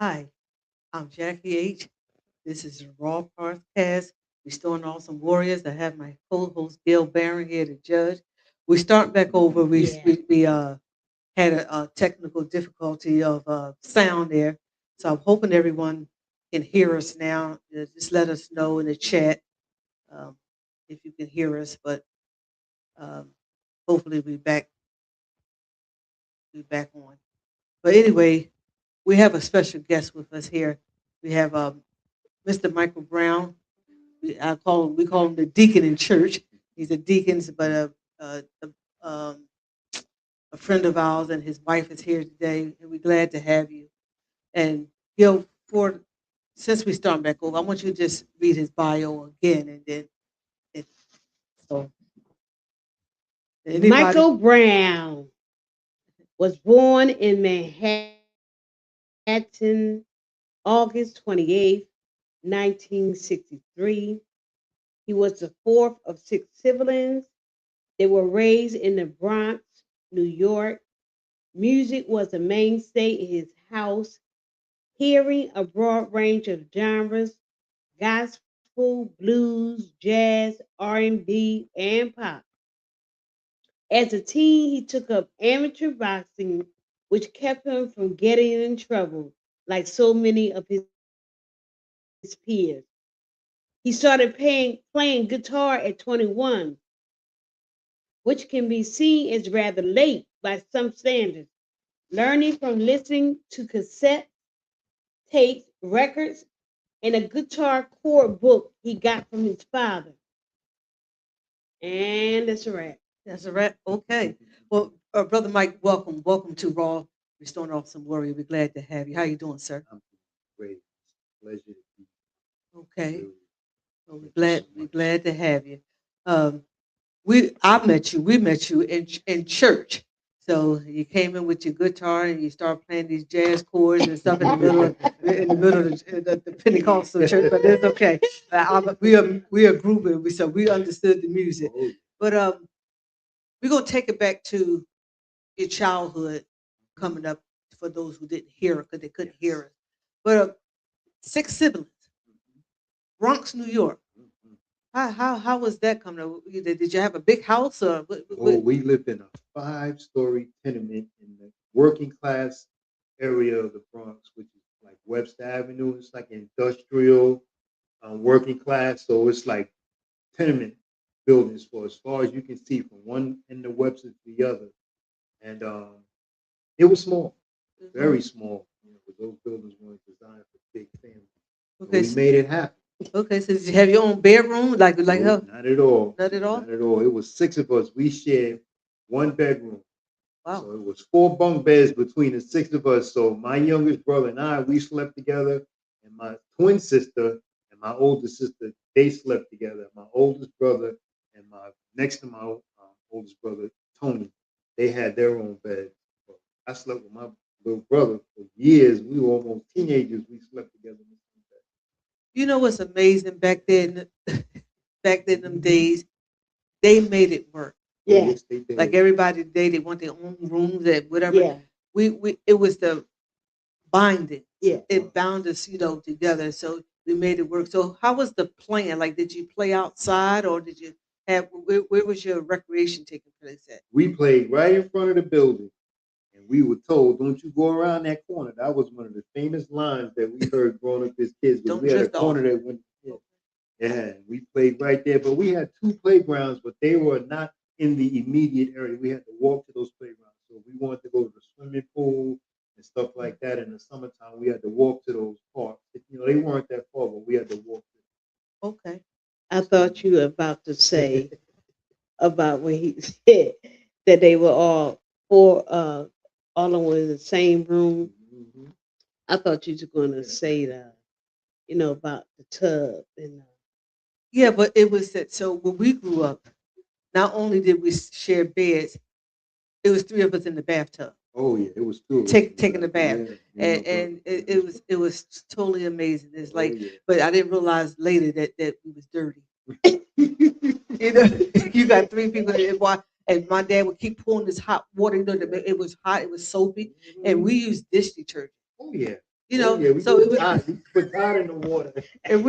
Hi, I'm Jackie H. This is the Raw Podcast, Restoring Awesome Warriors. I have my co-host Gail Barron here to judge. We start back over. Yeah. We had a technical difficulty of sound there, so I'm hoping everyone can hear us now. Just let us know in the chat um, if you can hear us. But um, hopefully we back on. But anyway, we have a special guest with us here. We have Mr. Michael Brown. We call him the deacon in church. He's a deacon, but a friend of ours, and his wife is here today, and we're glad to have you. And Gil, for since we start back over, I want you to just read his bio again, and then if so, anybody. Michael Brown was born in Manhattan, August 28th, 1963. He was the fourth of six siblings. They were raised in the Bronx, New York. Music was a mainstay in his house, hearing a broad range of genres: gospel, blues, jazz, R&B, and pop. As a teen, he took up amateur boxing, which kept him from getting in trouble, like so many of his peers. He started playing guitar at 21, which can be seen as rather late by some standards, learning from listening to cassette tapes, records, and a guitar chord book he got from his father. And that's a wrap. That's a wrap. Okay. Well, brother Mike, welcome to Raw Restoring Awesome Warrior. We're glad to have you. How you doing, sir? I'm great. Pleasure to be Okay. here. Well, we're Thank you glad so we're much. glad to have you. Um, we met you in church. So you came in with your guitar and you start playing these jazz chords and stuff in the middle of the Pentecostal church, but it's okay. We are grouping, so we understood the music. Oh, But we're gonna take it back to your childhood coming up for those who didn't hear it because they couldn't yes. hear us. But six siblings, Bronx, New York. Mhm. How was that coming up? Did you have a big house or Oh, we lived in a five-story tenement in the working class area of the Bronx, which is like Webster Avenue. It's like industrial, working class. So it's like tenement buildings for as far as you can see from one end of Webster to the other. And it was small, Mhm. very small. You know, 'cause those buildings weren't designed for big families. But Okay, we made it happen. okay. So did you have your own bedroom, like Nope, her? not at all. Not at all. Not at all. It was six of us. We shared one bedroom. Wow. So it was four bunk beds between the six of us. So my youngest brother and I, we slept together. And my twin sister and my older sister, they slept together. My oldest brother and my next to my oldest brother, Tony, they had their own bed. So I slept with my little brother for years. We were almost teenagers. We slept together in the same You know what's amazing back then? Back then, them bed. days, they made it work. Oh, Yeah, yes, they Like did. everybody today, they want their own rooms and whatever. yeah, We it was the binding. yeah. It bound us, together. So we made it work. So how was the plan? Like, did you play outside or did you have where was your recreation taking place at? We played right in front of the building, and we were told, "Don't you go around that corner." That was one of the famous lines that we heard growing up as kids because Don't we had a drift off. corner that went. Yeah, yeah, we played right there, but we had two playgrounds, but they were not in the immediate area. We had to walk to those playgrounds. So if we wanted to go to the swimming pool and stuff like that in the summertime, we had to walk to those parks. They weren't that far, but we had to walk Okay. I thought you were about to say about when he said that they were four, all of them in the same room. to. I thought you were going to say that, about the tub and Yeah, but it was that. So when we grew up, not only did we share beds, it was three of us in the bathtub, Oh yeah, it was two of us in the taking a back. bath, Yeah, me and my brother. and it was totally amazing. It's Oh like, yeah. but I didn't realize later that we was dirty. You know, you got three people in one, and my dad would keep pouring this hot water. It was hot, it was soapy, and Mhm. we used dish detergent. Oh yeah. You Oh know, yeah, we so put it was, tide. We put tide in the water. and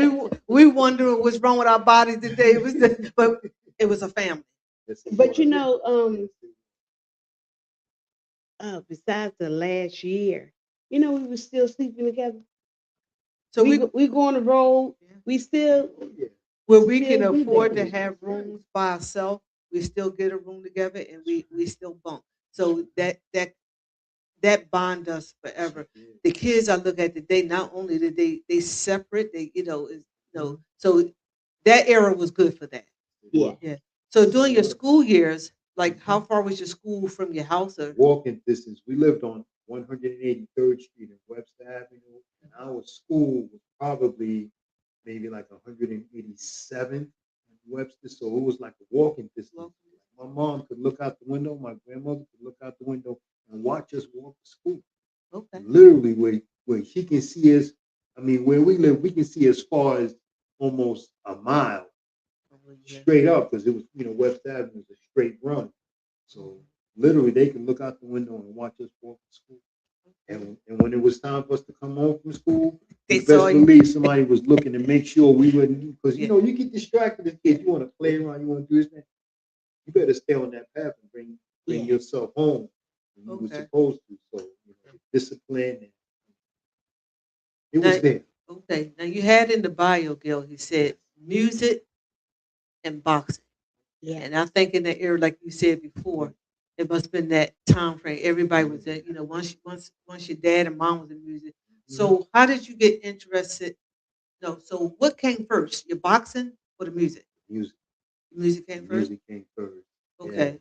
we wondering what's wrong with our bodies today. It was, but it was a family. Yes, it But you was. know, besides the last year, you know, we were still sleeping together. So We go on the road. yeah, We still Oh yeah. where we can still do afford that. to have rooms by ourselves, we still get a room together, and we still bunk. So that bond us forever. Yeah. The kids I look at today, not only did they separate, they is Mhm. so that era was good for that. It Yeah. was. Yeah. So It during your was. school years, like how Mhm. far was your school from your house? Or Walking distance. We lived on 183rd Street and Webster Avenue, and our school was probably maybe like 187th and Webster. So it was like a walking distance. well, My mom could look out the window, my grandmother could look out the window and watch us walk to school. okay. Literally where she can see us. I mean, where we live, we can see as far as almost a mile Oh, yeah. straight up because it was, West Avenue was a straight run. So literally they can look out the window and watch us walk to school. And when it was time for us to come home from school, They you saw best you. believe somebody was looking to make sure we wouldn't, because Yeah. you get distracted as kids. You want to play around, you want to do this, man. You better stay on that path and bring Yeah. yourself home when you were Okay. supposed to. So the discipline, and it Now, was there. okay. Now you had in the bio, Gil, he said music and boxing. Yeah. And I think in the era, like you said before, it must have been that time frame. Everybody was at, once your dad and mom was in music. Mhm. So how did you get interested? No, so what came first? Your boxing or the music? Music, The music the came first? music came first. Yeah, Okay.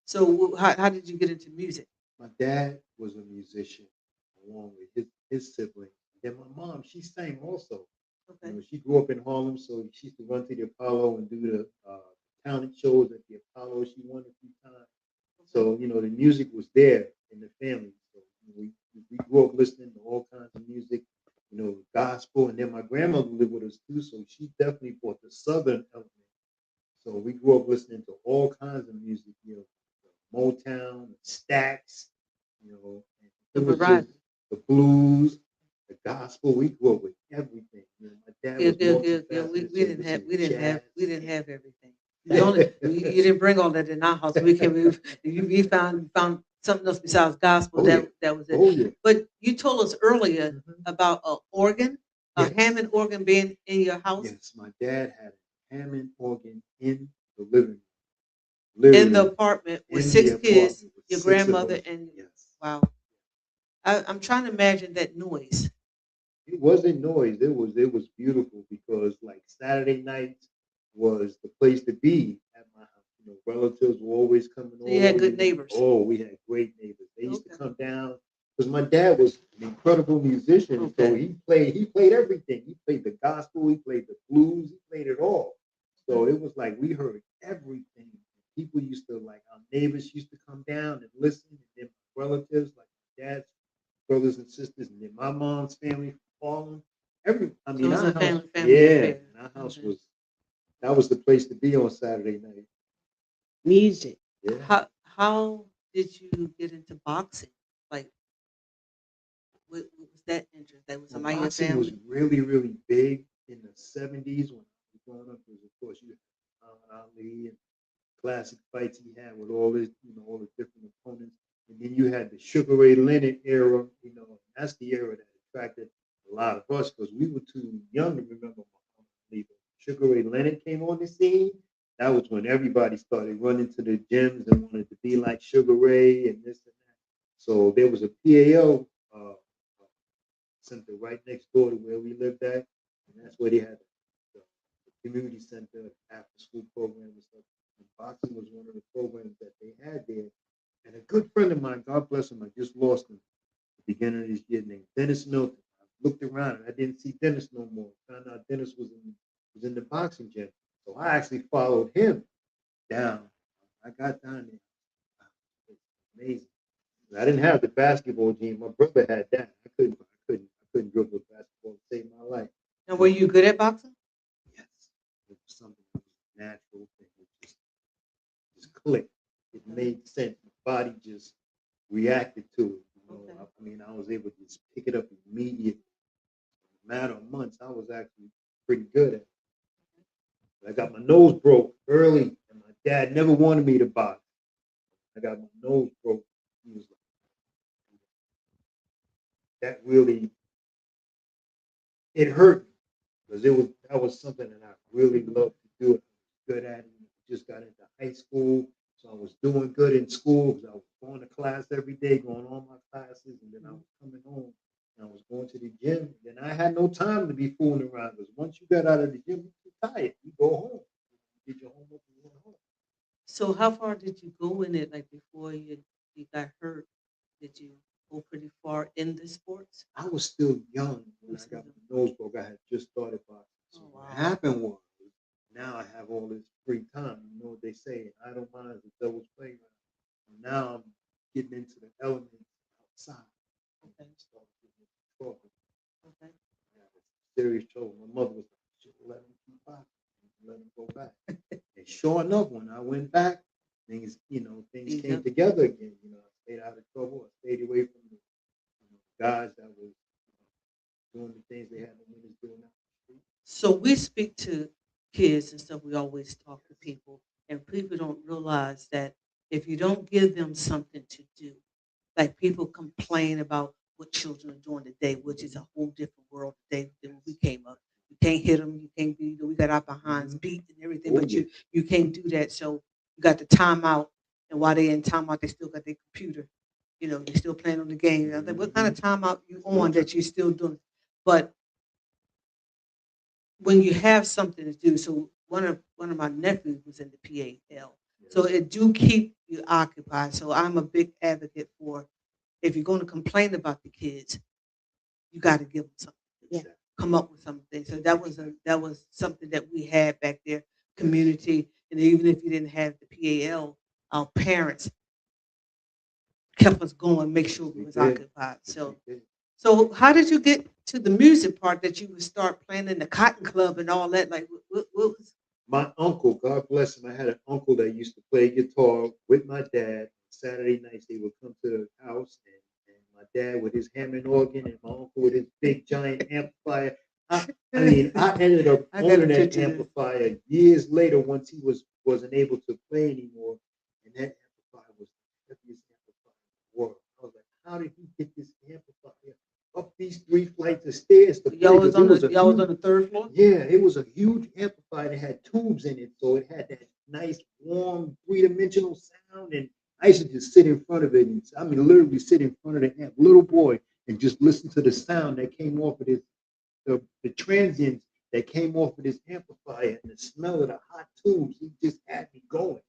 So how did you get into music? my dad was a musician along with his siblings. Then my mom, she sang also. Okay. She grew up in Harlem, so she used to run to the Apollo and do the talent shows at the Apollo. She won a few times. Okay. So, the music was there in the family. So we grew up listening to all kinds of music, gospel. And then my grandmother lived with us too, so she definitely brought the Southern element. So we grew up listening to all kinds of music, Motown, Stax, and The it was just variety. the blues, the gospel. We grew up with everything. My dad Good, was good, good, good. multifaceted, We so he didn't have listened we to didn't have jazz. we didn't have everything. The only you didn't bring all that in our house. We found something else besides gospel. Oh yeah. That was it. Oh yeah. But you told us earlier Mhm. about a organ, a Yes. Hammond organ being in your house, Yes. My dad had a Hammond organ in the living room, in the literally apartment with in the six kids, apartment with your six of grandmother, us. and Yes. wow. I'm trying to imagine that noise. It wasn't noise. It was beautiful because like Saturday nights was the place to be at my house. Relatives were always coming So you had over. good neighbors. Oh, we had great neighbors. They used to Okay. come down because my dad was an incredible musician. So Okay. he played everything. He played the gospel. He played the blues. He played it all. So it was like we heard everything. People used to like our neighbors used to come down and listen. And then my relatives, like my dad's brothers and sisters, and then my mom's family from Harlem. I So it mean, was our a house, family yeah, affair. our house Mhm. was that was the place to be on Saturday night. Music. Yeah, How did you get into boxing? Like, what was that interest? That was well, somebody in your boxing was family? really, really big in the '70s when I was growing up. Because of course you had Muhammad Ali and classic fights he had with all the different opponents. And then you had the Sugar Ray Leonard era, and that's the era that attracted a lot of us because we were too young to remember Muhammad Ali. But Sugar Ray Leonard came on the scene. That was when everybody started running to the gyms and wanted to be like Sugar Ray and this and that. So there was a PAO center right next door to where we lived at, and that's where they had the community center, after school program and stuff. And boxing was one of the programs that they had there. And a good friend of mine, God bless him, I just lost him at the beginning of this year, named Dennis Milton. I looked around and I didn't see Dennis no more. Found out Dennis was in the boxing gym. So I actually followed him down. I got down there. Wow, it's amazing. I didn't have the basketball team. My brother had that. I couldn't dribble a basketball to save my life. And were you good at boxing? Yes, it was something that was natural. It just clicked. It made sense. My body just reacted to it. Okay. I mean, I was able to just pick it up immediately. In a matter of months, I was actually pretty good at it. I got my nose broke early, and my dad never wanted me to box. I got my nose broke. He was like, that really, it hurt me because that was something that I really loved to do. I was good at it. Just got into high school, so I was doing good in school because I was going to class every day, going on my classes, and then I was coming home and I was going to the gym. And then I had no time to be fooling around because once you got out of the gym, you're tired. You go home, you get your homework, and you go home. So how far did you go in it? Like before you got hurt, did you go pretty far in the sports? I was still young when I got my nose broke. I had just started boxing. So Oh what wow. happened was now I have all this free time. You know what they say, I don't mind the devil's playground. And now I'm getting into the elements outside. Okay. Started getting into trouble. Okay. I had a serious trouble. My mother was like, "You should let him keep boxing, let him go back." And sure enough, when I went back, things Ease came up. together again. I stayed out of trouble. I stayed away from the guys that was doing the things they had no business doing out the street. So we speak to kids and stuff. We always talk to people, and people don't realize that if you don't give them something to do, like people complain about what children are doing today, which is a whole different world today than when we came up. You can't hit them. You can't be. We got our behinds beat and everything, Oh but yeah. you can't do that. So you got the timeout, and while they in timeout, they still got their computer. They still playing on the game. I think, what kind of timeout you on that you still doing? But when you have something to do, so one of my nephews was in the PAL, so Yes. it do keep you occupied. So I'm a big advocate for if you're going to complain about the kids, you got to give them something. Yeah. Exactly. Come up with something. So that was something that we had back there, community, and even if you didn't have the PAL, our parents kept us going, make sure we We was did. occupied. Yes, So we did. so how did you get to the music part that you would start playing in the Cotton Club and all that? Like what was? My uncle, God bless him, I had an uncle that used to play guitar with my dad. Saturday nights they would come to the house, and my dad with his Hammond organ and my uncle with his big giant amplifier. I mean, I ended up I got to owning that picture this. amplifier years later once he wasn't able to play anymore. And that amplifier was the heaviest amplifier in the world. I was like, how did he get this amplifier up these 3 flights of stairs to play? Because it was a Y'all was on huge, the third floor. yeah, it was a huge amplifier that had tubes in it, so it had that nice, warm, three-dimensional sound. And I used to just sit in front of it, and I mean, literally sit in front of the amp, little boy, and just listen to the sound that came off of this, the transients that came off of this amplifier, and the smell of the hot tubes. It just had me going.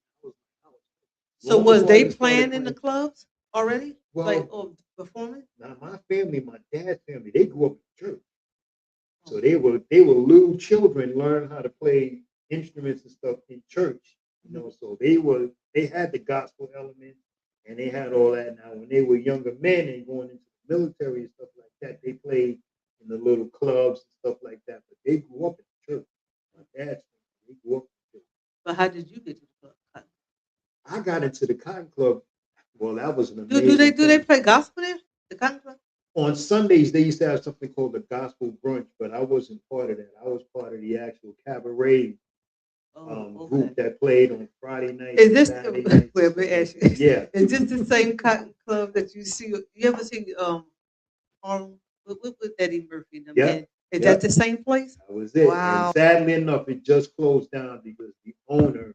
So Long was before I they even started playing in the playing. clubs already? Like Well, or performing? now my family, my dad's family, they grew up in church. So Oh, they were little children learning how to play instruments and stuff in church. mhm. So they had the gospel element and they had all that. Now when they were younger men and going into the military and stuff like that, they played in the little clubs and stuff like that. But they grew up in church. My dad's family, they grew up in church. But how did you get to the club? I got into the Cotton Club. Well, that was an Do they amazing do they thing. play gospel there? The Cotton Club? On Sundays they used to have something called the gospel brunch, but I wasn't part of that. I was part of the actual cabaret Oh, okay. group that played on Friday nights Is and this Saturday nights and wait, let stuff me like ask that. you, Yeah, is this the same Cotton Club that you see? You ever see Harlem with Eddie Murphy and them? yep, And is that yep. the same place? That was it. And Wow. sadly enough, it just closed down because the owner,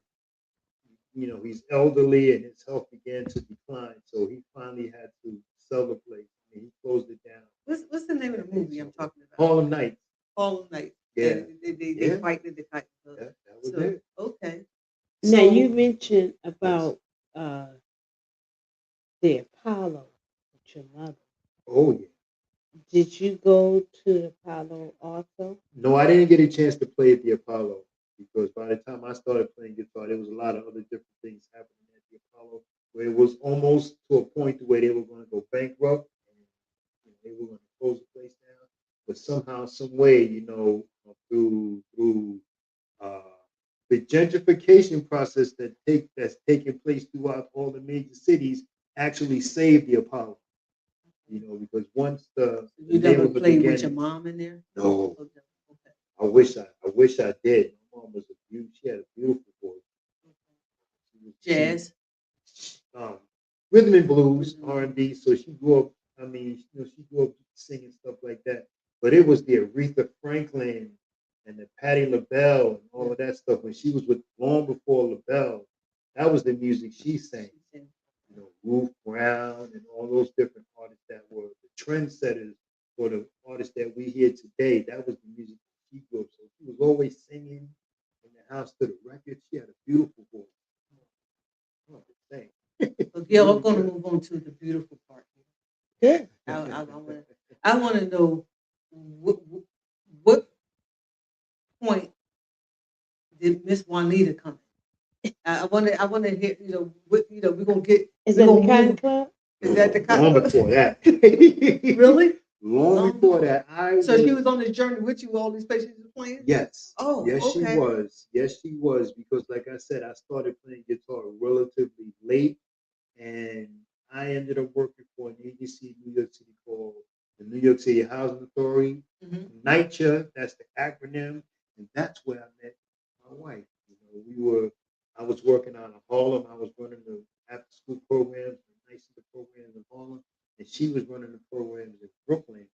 he's elderly and his health began to decline. So he finally had to sell the place and he closed it down. What's the name of the movie I'm talking about? Harlem Nights. Harlem Nights. Yeah, And they yeah, fight in the Cotton Club. that was So it. okay. Now you So mentioned Yes. about the Apollo with your mother. Oh yeah. Did you go to Apollo also? No, I didn't get a chance to play at the Apollo because by the time I started playing guitar, there was a lot of other different things happening at the Apollo where it was almost to a point where they were going to go bankrupt and they were going to close the place down. But somehow, some way, through uh, the gentrification process that's taking place throughout all the major cities, actually saved the Apollo. because once the You never neighborhood played with your began, mom in there? no, Okay. Okay. I wish I did. My mom was a beauty. She had a beautiful voice. She Jazz. um, rhythm and blues, Mhm. R&B. So she grew up. I mean, she grew up singing stuff like that. But it was the Aretha Franklin and the Patti LaBelle and all of that stuff when she was with long before LaBelle. That was the music she sang. Ruth Brown and all those different artists that were the trendsetters for the artists that we hear today. That was the music she grew up. So she was always singing in the house to the record. She had a beautiful voice. Oh, dang. So, Gail, I'm going to move on to the beautiful part. Yeah. I want to know what point did Miss Juanita come in? I want to hear. We're gonna get. Is We're that the gonna Cotton move. Club? Is that the Long kind? before that. Really? Long before that. So she was on this journey with you. All these places you were playing. Yes. Oh, Yes, she okay. was. Yes, she was. Because like I said, I started playing guitar relatively late. And I ended up working for an agency in New York City called the New York City Housing Authority, NYCHA, that's the acronym, and that's where I met my wife. I was working out of Harlem. I was running the after-school programs, the NYCHA programs in Harlem, and she was running the programs in Brooklyn.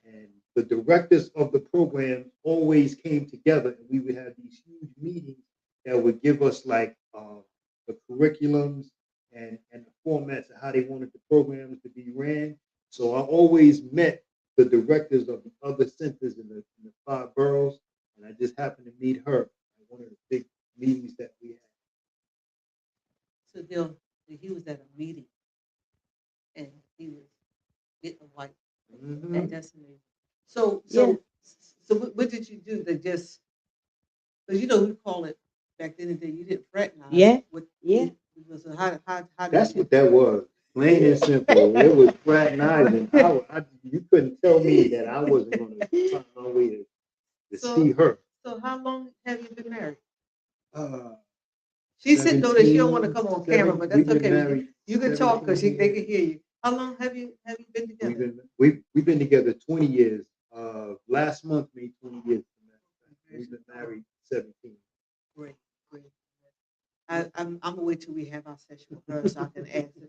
And the directors of the program always came together, and we would have these huge meetings that would give us like the curriculums and the formats of how they wanted the programs to be ran. So I always met the directors of the other centers in the five boroughs, and I just happened to meet her at one of the big meetings that we had. So Gil, he was at a meeting and he was getting a wife. Mm-hmm. That's amazing. So Yeah. what did you do? They just because we call it back then and then you didn't fraternize. Yeah. What Yeah. was how did That's you? what that was. Plain and simple. It was fraternizing. You couldn't tell me that I wasn't going to find my way to So see her. so how long have you been married? Uh, She said though that she don't want to 17, come on camera, but that's we've been okay. married You can talk because 17 they can years. hear you. How long have you been We've together? been together 20 years. Last month made 20 years. We've been married 17. Great, great. I'm gonna wait till we have our session with her so I can answer.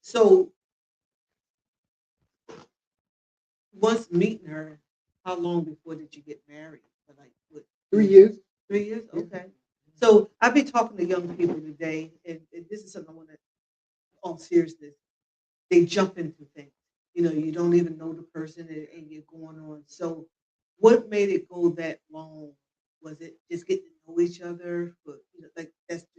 So once meeting her, how long before did you get married? Like what? 3 years. 3 years? Yeah. Okay. So I've been talking to young people today, and this is something I want to, all seriousness, they jump into things. You don't even know the person and you're going on. So what made it go that long? Was it just getting to know each other? But like that's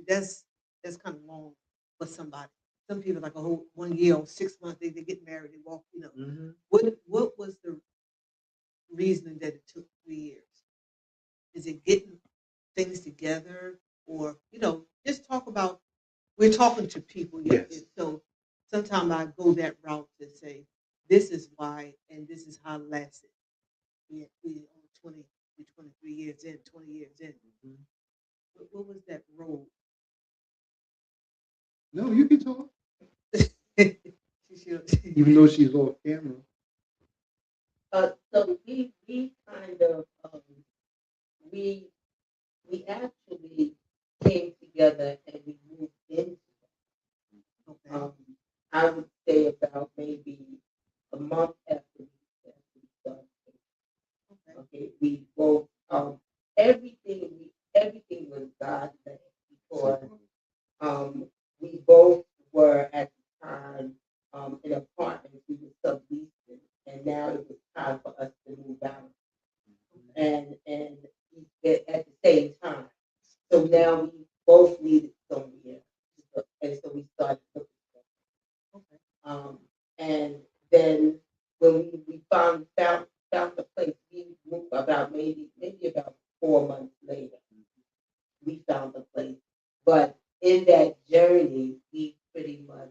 kind of long for somebody. Some people like a whole 1 year or 6 months, they get married, they walk. Mm-hmm. What was the reasoning that it took 3 years? Is it getting things together or just talk about we're talking to people, yeah. Yes. So sometimes I go that route to say this is why and this is how it lasted. We on 23 years in, 20 years in. Mhm. What was that road? No, you can talk. She should- Even though she's off camera. So we kind of we we actually came together and we moved into okay. I would say about maybe a month after we started. Okay. Okay, we both everything was God led because we both were at the time in apartments we were subleasing, and now it was time for us to move out, and at the same time. So now we both needed somewhere, and so we started looking. Okay. And then when we found the place, we moved about maybe about 4 months later. We found the place, but in that journey, we pretty much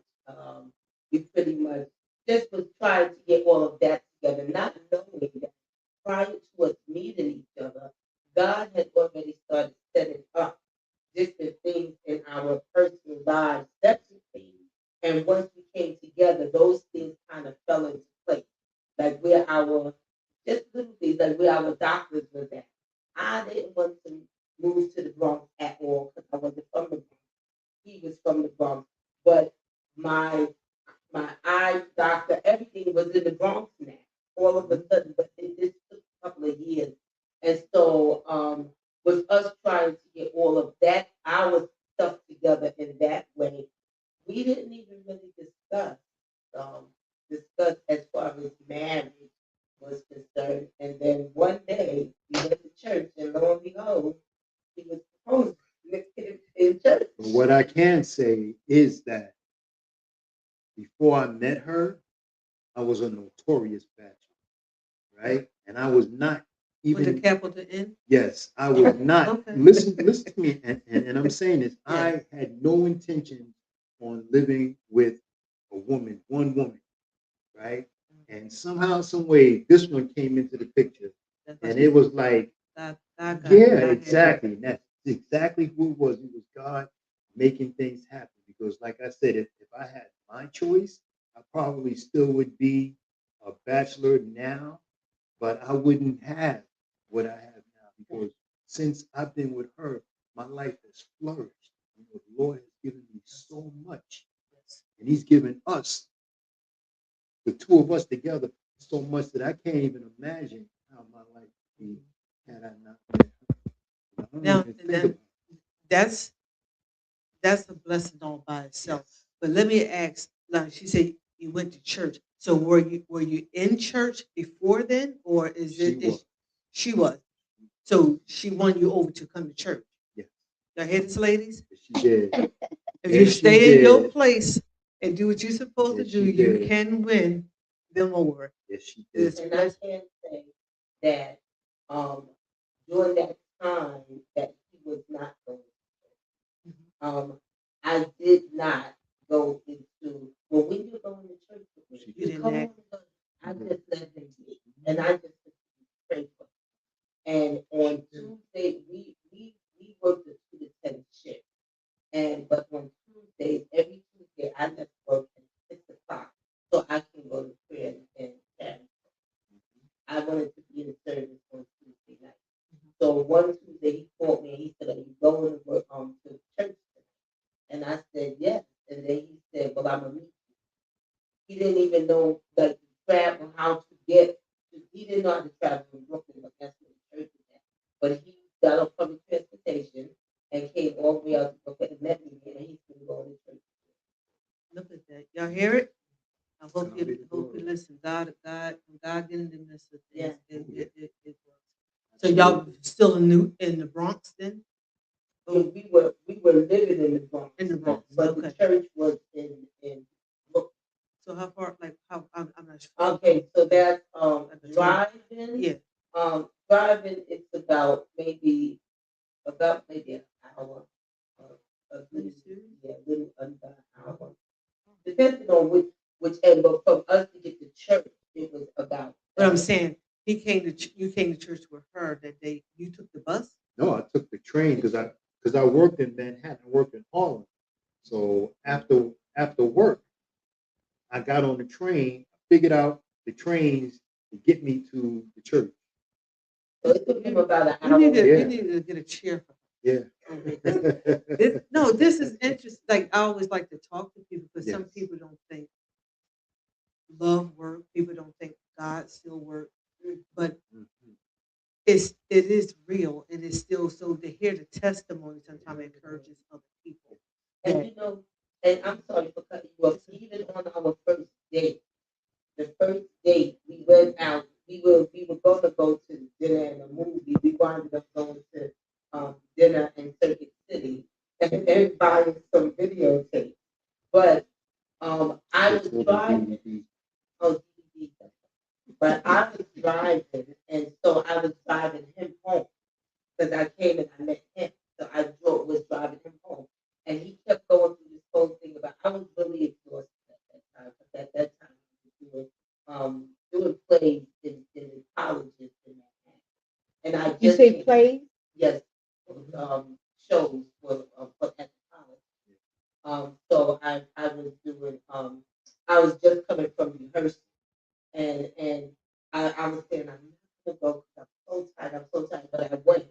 just was trying to get all of that together, not knowing that prior to us meeting each other, God had already started setting up different things in our personal lives separately. And once we came together, those things kind of fell into place where our just little things like where our doctors was at. I didn't want to move to the Bronx at all because I wasn't from the Bronx. He was from the Bronx, but my eye doctor, everything was in the Bronx now. All of a sudden, but it just took a couple of years, and so with us trying to get all of that our stuff together in that way, we didn't even really um, discuss as far as marriage was concerned. And then one day we went to church, and lo and behold, he was proposing in church. But what I can say is that before I met her, I was a notorious bachelor, right? And I was not With the even, capital N. yes, I was not. Okay. Listen to me, and I'm saying this. Yeah. I had no intention on living with a woman, one woman, right? And somehow, some way, this one came into the picture, That's what and she it was like, said. God got yeah, it. God had it. exactly. And that's exactly who it was. It was God making things happen. Because, like I said, if I had my choice, I probably still would be a bachelor now, but I wouldn't have what I have now. Because since I've been with her, my life has flourished. You know, the Lord has given me so much, Yes. and He's given us, the two of us together, so much that I can't even imagine how my life would be had I not met her. I don't Now, even think about it. that's a blessing all by itself. Yes. But let me ask, like she said, you went to church. So were you in church before then, or is She it is was. she was? So she won you over to come to church. Yes. Y'all hear this, ladies? She did. If Yes, you she stay in your did. place and do what you're supposed to Yes, do, she you did. can win them over. Yes, she This did. And I can say that um, during that time that he was not going, I did not go into, well, when you're going to church with me, She you you didn't come on, act. I just let him be. And I just pray for him. And on Tuesday, we worked a 2 to 10 shift. And but on Tuesdays, every Tuesday, I left work at 6 o'clock so I can go to prayer and I wanted to be in service on Tuesday night. So one Tuesday he called me and he said, "Are you going to work to church tonight?" And I said, "Yes." And then he said, "Well, I'm gonna meet you." He didn't even know like travel how to get. He didn't know how to travel from Brooklyn, but that's where the church is at. But he got on public transportation and came all the way out to Brooklyn and met me there, and he's been going to church. Look at that. Y'all hear it? I hope God be you the hope you glory. listen. God get in the midst of Yeah. things. It works. So y'all still in the Bronx then? Yeah, we were living in the Bronx, In the Bronx. but the Okay. church was in Brooklyn. So how far? Like how? I'm not sure. Okay, so that's Like a driving. Yeah. Driving it's about maybe an hour. A little, yeah, a little under an hour. Depending on which end, but from us to get to church, it was about. But I'm saying you came to church with her that day. You took the bus. No, I took the train because I worked in Manhattan, I worked in Harlem. So after work, I got on the train, figured out the trains to get me to the church. So it took him about an We hour. need to Yeah. we need to get a chair for her. Yeah. Okay, 'cause this is interesting. Like I always like to talk to people because some Yes. people don't think love work. People don't think God still work, but Mhm. it is real and it's still so to hear the testimony sometimes encourages other people. And and I'm sorry for cutting you off. Even on our first date, the first date we went out. We were going to go to dinner and a movie. We wound up going to dinner in Circuit City and buying some videotapes. But I was Just driving. DVD. Oh, DVD. But I was driving, and so I was driving him home because I came and I met him. So was driving him home, and he kept going through this whole thing about. I was really exhausted at that time because at that time I was doing plays in colleges in Manhattan, and I You just say play? yes, shows for at the college. So I was doing I was just coming from rehearsal and I was saying I'm not gonna go because I'm so tired, but I went.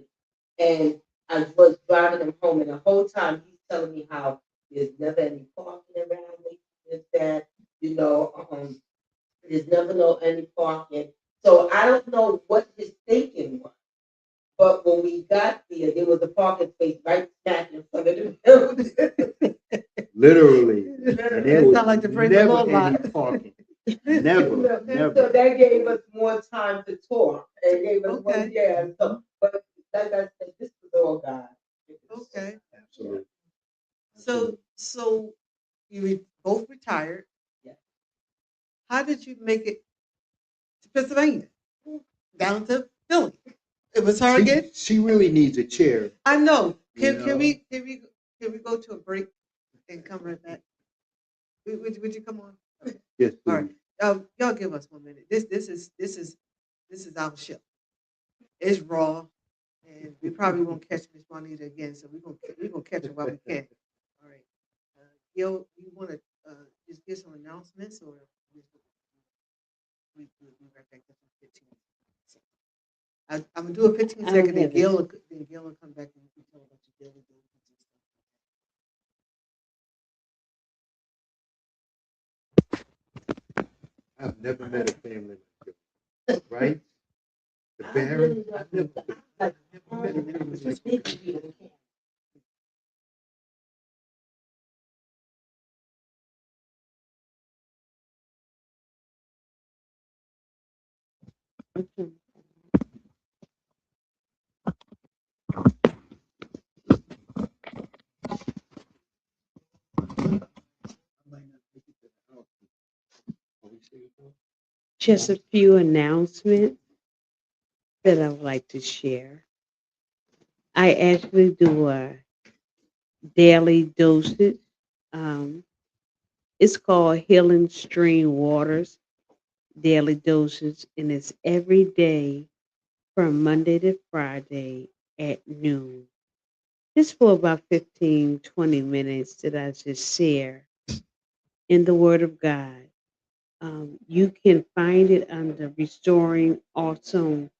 And I was driving him home, and the whole time he's telling me how there's never any parking around me, this, that, you know, there's never no any parking. So I don't know what his thinking was. But when we got there was a parking space right smack in front of the building. Literally. And there It was sound like the praise the never Lord any lot. parking. Never, So never. that gave us more time to talk. It gave us more, Okay. yeah. So, but like I said, this was all God. Okay. Absolutely. So you both retired. Yeah. How did you make it to Pennsylvania? Down to Philly. It was her again? She really needs a chair. I know. You Can know? we go to a break and come right back? Would you come on? Okay. Yes, All right. please. Y'all give us 1 minute. This is our show. It's raw, and we probably won't catch Miss Juanita again. So we're gonna catch her while we can. All right. Gil, you want to just give some announcements, or we right back to 15 minutes? I'm gonna do a 15 I don't second, then have Gail, it. Gail will come back and we can tell about your daily duties and stuff. I've never met a family like yours, right? The I Barron. really I've love never, it. I've never met a family like Speak yours. to you. Okay. I might not make it to the house. Are we serious, though? Just a few announcements that I would like to share. I actually do a daily dosage. Um, it's called Healing Stream Waters Daily Dosage, and it's every day from Monday to Friday at noon. Just for about 15-20 minutes that I just share in the Word of God. You can find it under Restoring Awesome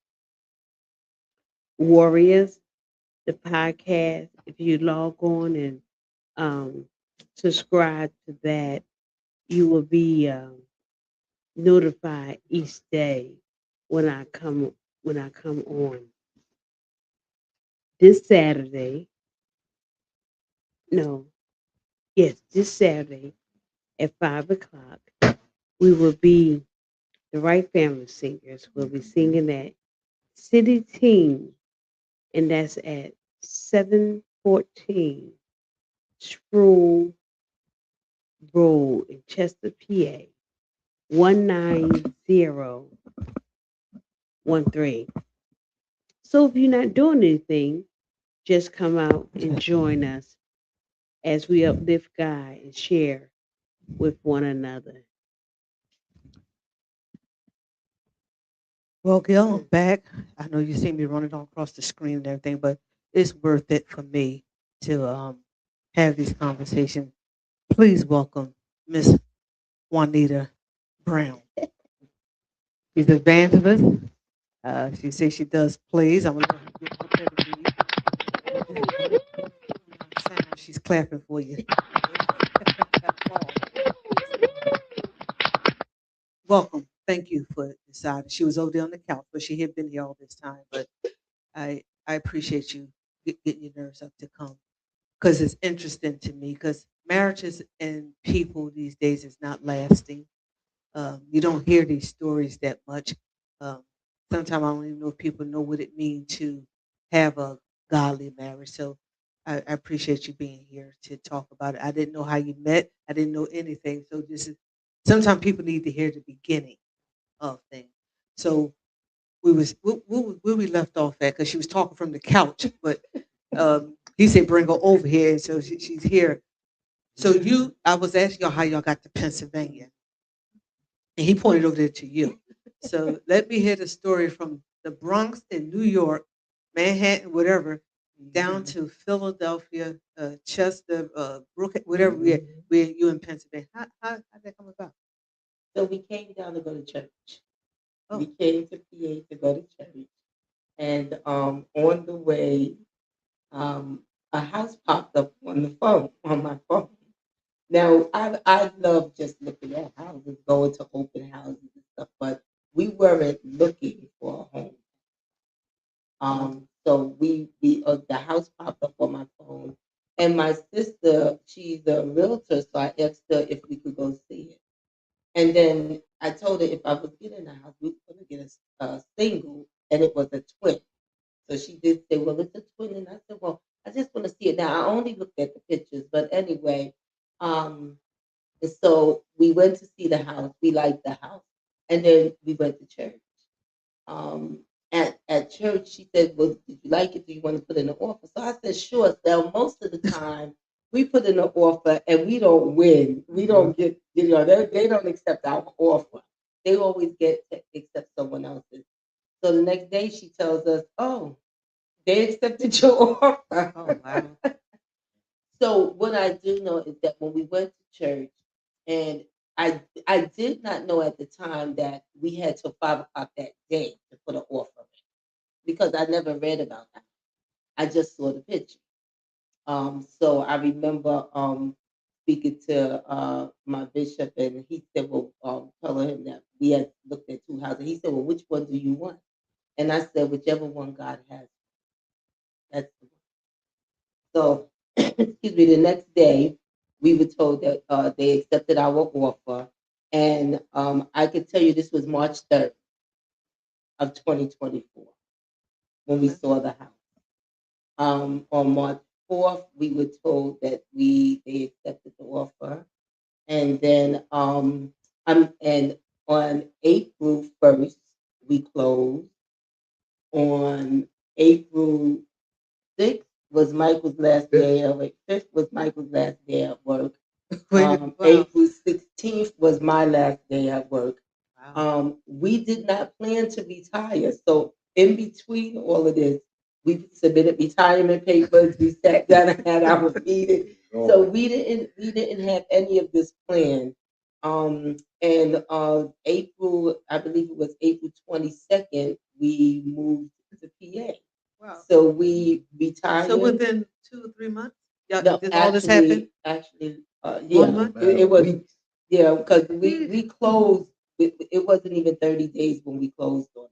Warriors, the podcast. If you log on and um, subscribe to that, you will be notified each day when I come on. This Saturday, no, yes, this Saturday at 5 o'clock, we will be the Right Family Singers. Will be singing at City Team, and that's at 714 Sproul Road in Chester, PA 19013. So if you're not doing anything, just come out and join us as we uplift God and share with one another. Well, Gail, I'm back. I know you see me running all across the screen and everything, but it's worth it for me to have these conversations. Please welcome Miss Juanita Brown. She's an evangelist. She says she does plays. I'm gonna let her get up there to be. Sound she's clapping for you. Welcome. Thank you for deciding. She was over there on the couch, but she had been here all this time. But I appreciate you getting your nerves up to come because it's interesting to me because marriages and people these days is not lasting. You don't hear these stories that much. Um, Sometimes I don't even know if people know what it means to have a godly marriage. So I appreciate you being here to talk about it. I didn't know how you met. I didn't know anything. So this is sometimes people need to hear the beginning of things. So where we left off at because she was talking from the couch, but he said bring her over here, and so she's here. So I was asking y'all how y'all got to Pennsylvania, and he pointed over there to you. So let me hear the story from the Bronx in New York, Manhattan, whatever, down to Philadelphia, Chester, Brook, whatever we you in Pennsylvania. How did that come about? So we came down to go to church. We Oh, came to PA to go to church, and on the way, a house popped up on the phone on my phone. Now, I love just looking at houses, going to open houses and stuff, but we weren't looking for a home. So we the house popped up on my phone, and my sister, she's a realtor, so I asked her if we could go see it. And then I told her if I was getting a house, we were going to get a single, and it was a twin. So she did say, "Well, it's a twin," and I said, "Well, I just want to see it now." I only looked at the pictures, but anyway, um, and so we went to see the house. We liked the house, and then we went to church. Um, at church, she said, "Well, did you like it? Do you want to put in an offer?" So I said, "Sure." So most of the time, we put in an offer and we don't win. We don't get, they don't accept our offer. They always get to accept someone else's. So the next day, she tells us, "Oh, they accepted your offer." oh, wow. So what I do know is that when we went to church, and I did not know at the time that we had till 5 o'clock that day to put an offer in, because I never read about that. I just saw the picture. So I remember speaking to my bishop, and he said, "Well, telling him that we had looked at two houses." He said, "Well, which one do you want?" And I said, "Whichever one God has, that's the one." So, excuse me, the next day, we were told that they accepted our offer. And I can tell you this was March 3rd of 2024 when we Okay. saw the house. On March 4th, we were told that they accepted the offer. And then and on April 1st, we closed. On April 6th was Michael's last day of it. 5th was Michael's last day at work. Wow. April 16th was my last day at work. Wow. We did not plan to retire. So in between all of this, we submitted retirement papers. We sat down and had our meeting. So we didn't have any of this planned. And April, I believe it was April 22nd, we moved to PA. Wow. So we So retired. within 2 or 3 months, yeah, No, did all this happen? actually, One yeah, month? it was, Weeks. yeah, because we Jeez. we closed. It wasn't even 30 days when we closed on it.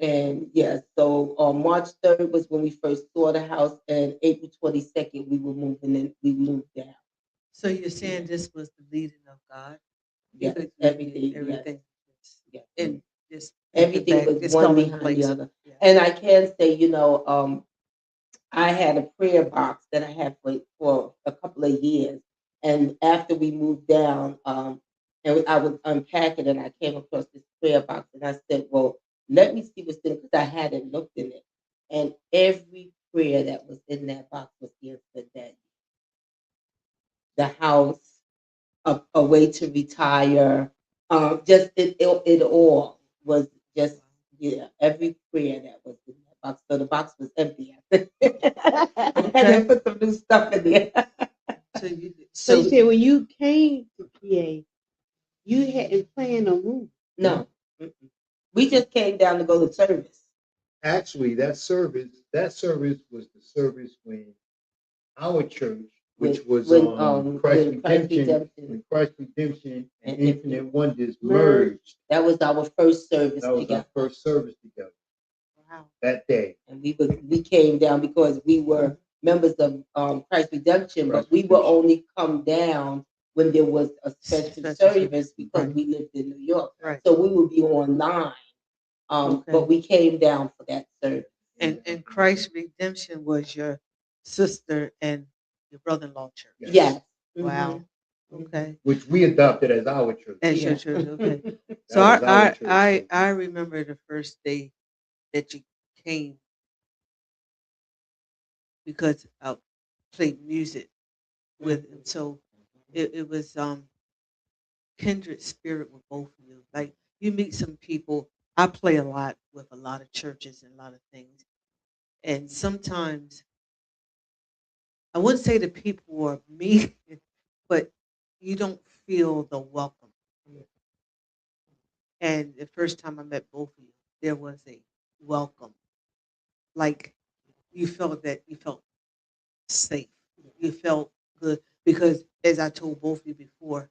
And yeah, so March 3rd was when we first saw the house, and April 22nd we were moving in. We moved down. So you're Yeah, saying this was the leading of God? He yes, could make it everything, yes, everything yes. and just make it Everything back. was It's one fall in behind the place. other. Yeah. And I can say, I had a prayer box that I had for a couple of years. And after we moved down, and I was unpacking, and I came across this prayer box, and I said, "Well, let me see what's in it," because I hadn't looked in it. And every prayer that was in that box was answered that the house, a way to retire, just it all was just, yeah, every prayer that was in that box. So the box was empty. I had to Okay. put some new stuff in there. So you So you so said when you came to PA, you hadn't planned on moving. No, mm-mm. We just came down to go to service. Actually, that service was the service when our church, When which was Christ when Christ Redemption, Redemption when Christ Redemption and and Infinite Infinite Wonders Merged. merged. that was our first service That was our together. first service together wow. that day. And we came down because we were members of Christ Redemption, but Christ we were Redemption. only come down when there was a special Special service. service because Right. we lived in New York. Right. So we would be online, but Okay. we came down for that service. And Christ's redemption was your sister and your brother-in-law church. Yes. Wow. Mhm. Okay. Which we adopted as our church. As your Yeah. church. Okay. So That was our church. I remember the first day that you came because I played music with him. So it was kindred spirit with both of you. Like you meet some people. I play a lot with a lot of churches and a lot of things. And sometimes I wouldn't say the people are mean, but you don't feel the welcome. And the first time I met both of you, there was a welcome. Like you felt safe. You felt good because, as I told both of you before,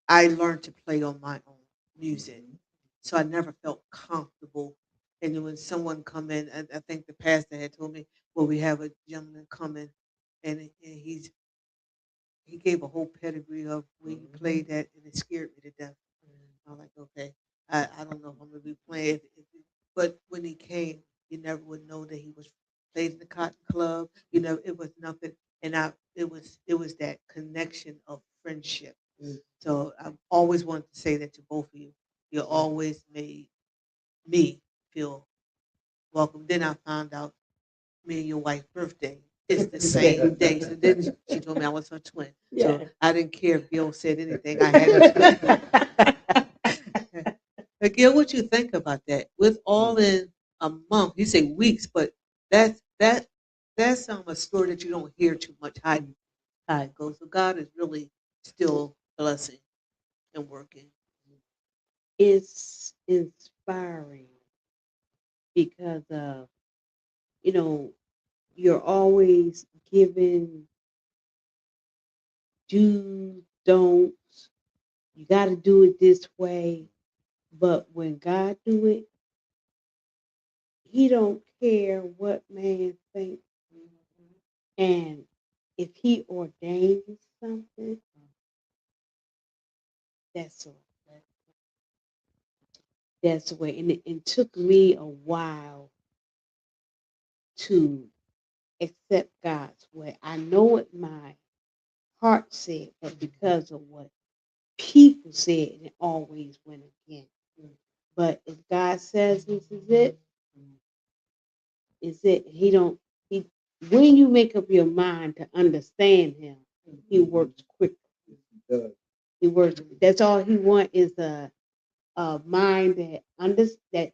I learned to play on my own music, so I never felt comfortable. And then when someone come in, I think the pastor had told me, "Well, we have a gentleman coming, and he gave a whole pedigree of where he played at, and it scared me to death." I'm like, okay, I don't know if I'm gonna be playing, but when he came, you never would know that he was played in the Cotton Club. You know, it was nothing, and it was that connection of friendship. So I've always wanted to say that to both of you. You always made me feel welcome. Then I found out me and your wife's birthday is the same day. So then she told me I was her twin. So Yeah. I didn't care if Gail said anything. I had to. But Gail, what you think about that? With all in a month, you say weeks, but that's a story that you don't hear too much how it goes. So God is really still blessing and working. It's inspiring because you know, you're always giving do's, don'ts. You got to do it this way. But when God do it, He don't care what man thinks. And if He ordains something, that's a that's the way. And it took me a while to accept God's way. I know what my heart said, but because of what people said, it always went against. But if God says this is it. He don't. He when you make up your mind to understand Him, He works quick. He works. That's all He wants is a mind that that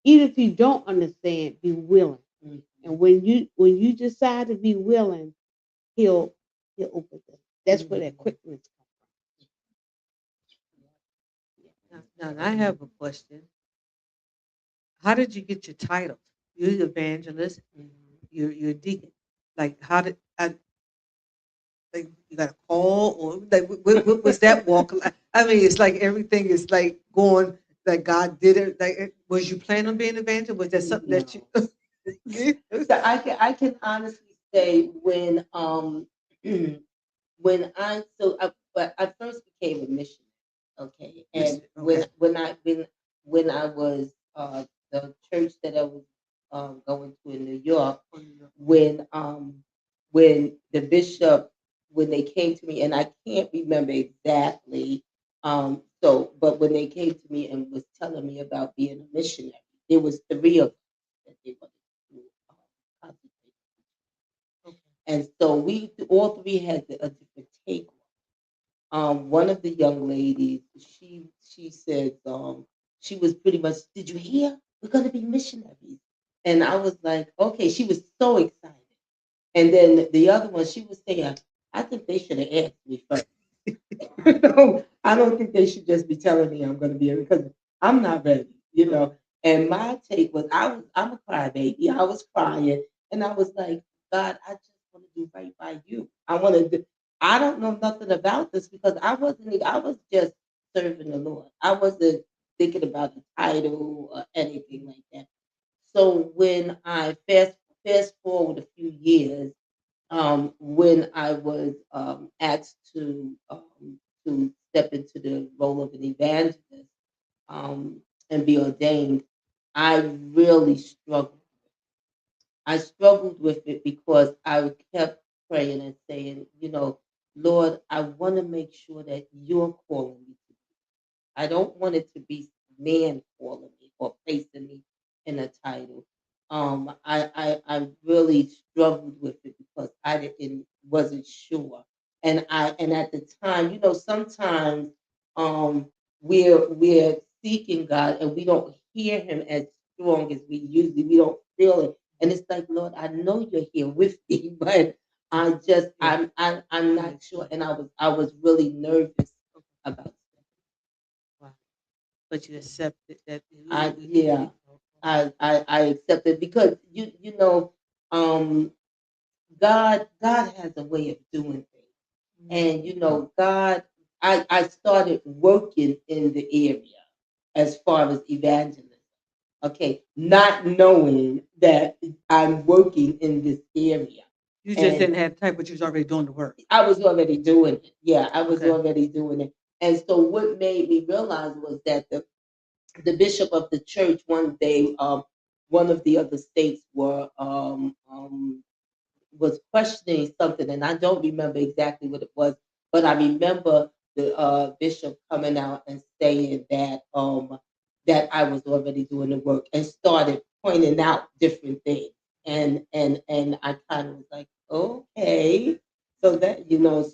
even if you don't understand, be willing. And when you decide to be willing, He'll open them. That's where that quickness Now, I have a question. How did you get your title? You're the evangelist. comes. You're a deacon. Like, how did like you got a call or like what was that walk like? I mean, it's like everything is like going like God did it. Like, was you planning on being an evangelist? Was that something that you? So I can honestly say when I first became a missionary, okay, and Okay. when I was the church that I was going to in New York, when um when the bishop when they came to me, and I can't remember exactly, but when they came to me and was telling me about being a missionary, there was three of us that they wanted to concentrate. Okay. And so we all three had a different take. One of the young ladies, she said, she was pretty much, did you hear? We're gonna be missionaries. And I was like, okay, she was so excited. And then the other one, she was saying, I think they should have asked me first. No, I don't think they should just be telling me I'm gonna be here because I'm not ready. And my take was I'm a crybaby. I was crying and I was like, God, I just want to do right by you. I don't know nothing about this because I was just serving the Lord. I wasn't thinking about the title or anything like that. So when I fast forward a few years, when I was asked to step into the role of an evangelist and be ordained, I really struggled. I struggled with it because I kept praying and saying, Lord, I want to make sure that you're calling me. I don't want it to be man calling me or placing me in a title. I really struggled with it because I wasn't sure, and at the time, sometimes um, we're seeking God and we don't hear Him as strong as we don't feel it, and it's like, Lord, I know you're here with me, but I'm not sure, and I was really nervous about. Wow. but you accepted that. Yeah, I accept it because you know, um, God has a way of doing things, and you know, God. I started working in the area as far as evangelism. Okay, not knowing that I'm working in this area, You just and didn't have time, but you was already doing the work. I was already doing it. Yeah, I was Okay. already doing it. And so what made me realize was that the bishop of the church one day, one of the other states was questioning something, and I don't remember exactly what it was, but I remember the bishop coming out and saying that I was already doing the work and started pointing out different things, and I kind of was like, okay, so that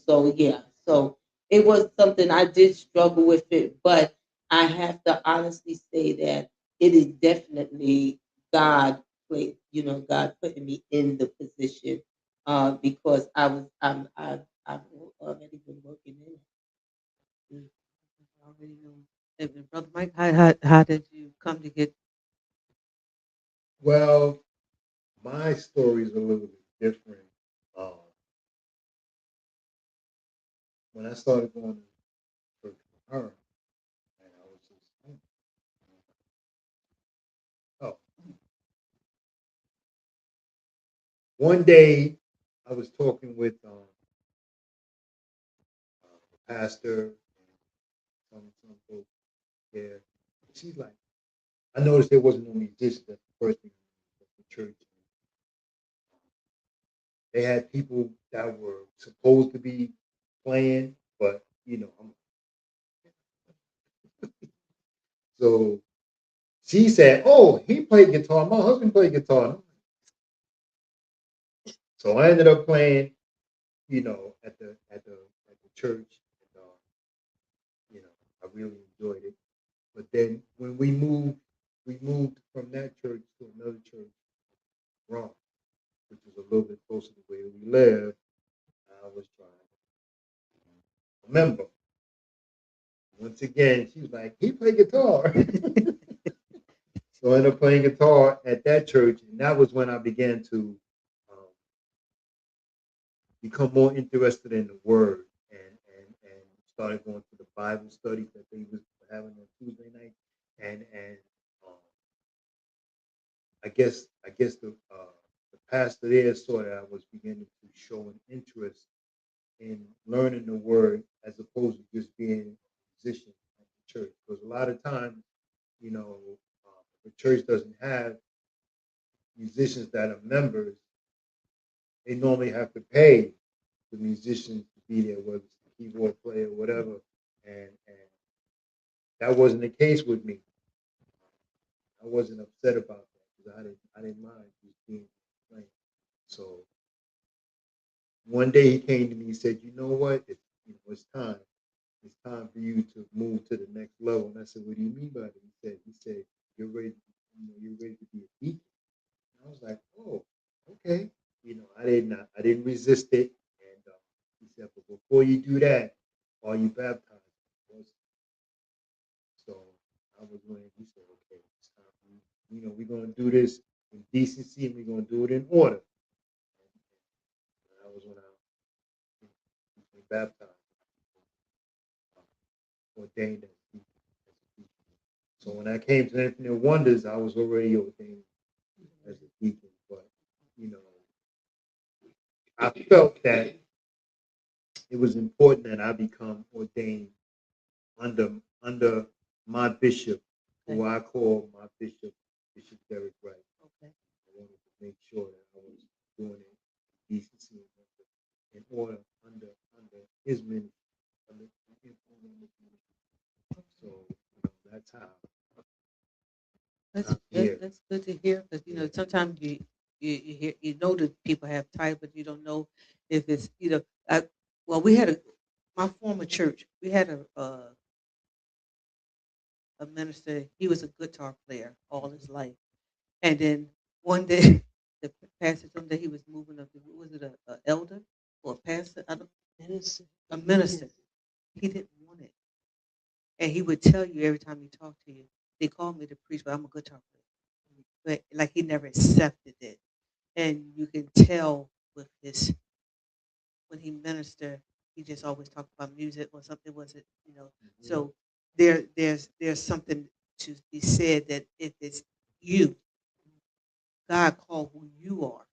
so yeah, so it was something I did struggle with it, but I have to honestly say that it is definitely God, God putting me in the position because I've already been working in it. Already knew. And Brother Mike, how did you come to get? Well, my story is a little bit different. Um, when I started going to church with her, and I was just, oh, one day I was talking with the pastor and some folks there. She's like, I noticed there wasn't no musicians at the first thing at the church. They had people that were supposed to be playing, but so she said, "Oh, he played guitar. My husband played guitar." So I ended up playing, at the church. And, I really enjoyed it. But then when we moved from that church to another church, Barron, which was a little bit closer to where we live. I was trying to remember. Once again, she was like, "He played guitar." So I ended up playing guitar at that church, and that was when I began to um, become more interested in the Word, and started going to the Bible studies that they was having on Tuesday night, and um, I guess the pastor there saw that I was beginning to show an interest in learning the Word as opposed to just being a musician at the church, because a lot of times, you know, the church doesn't have musicians that are members. They normally have to pay the musicians to be there, whether it's the keyboard player or whatever. And that wasn't the case with me. I wasn't upset about that because I didn't mind just being playing. So one day he came to me and said, "You know what? It's time. It's time for you to move to the next level." And I said, "What do you mean by that?" He said, "You're ready. You're ready to be a deacon." And I was like, "Oh, okay." I didn't resist it. And he said, "But before you do that, are you baptized?" I was. So I was when he said, "Okay, it's time for you. We're gonna do this in decency, and we're gonna do it in order." And that was when I became baptized, ordained as a deacon. So when I came to Infinite Wonders, I was already ordained as a deacon. But you know, I felt that it was important that I become ordained under my bishop, who I call my bishop, Bishop Derek Wright. Okay. I wanted to make sure that I was doing it in decency and in order under his ministry, under the influence of his ministry. So that's how That's I'm that's, here. that's good to hear because sometimes you hear that people have tithe, but you don't know if it's well, we had my former church. We had a minister. He was a guitar player all his life, and then one day the pastor told him that he was moving up. Was it a elder or a pastor? I don't, Minister. a minister. He didn't want it, And he would tell you every time he talked to you, they call me the priest, but I'm a guitar player. But like he never accepted it. And you can tell with his when he ministered, he just always talked about music or something was it, you know. So there's something to be said that if it's you, God called who you are.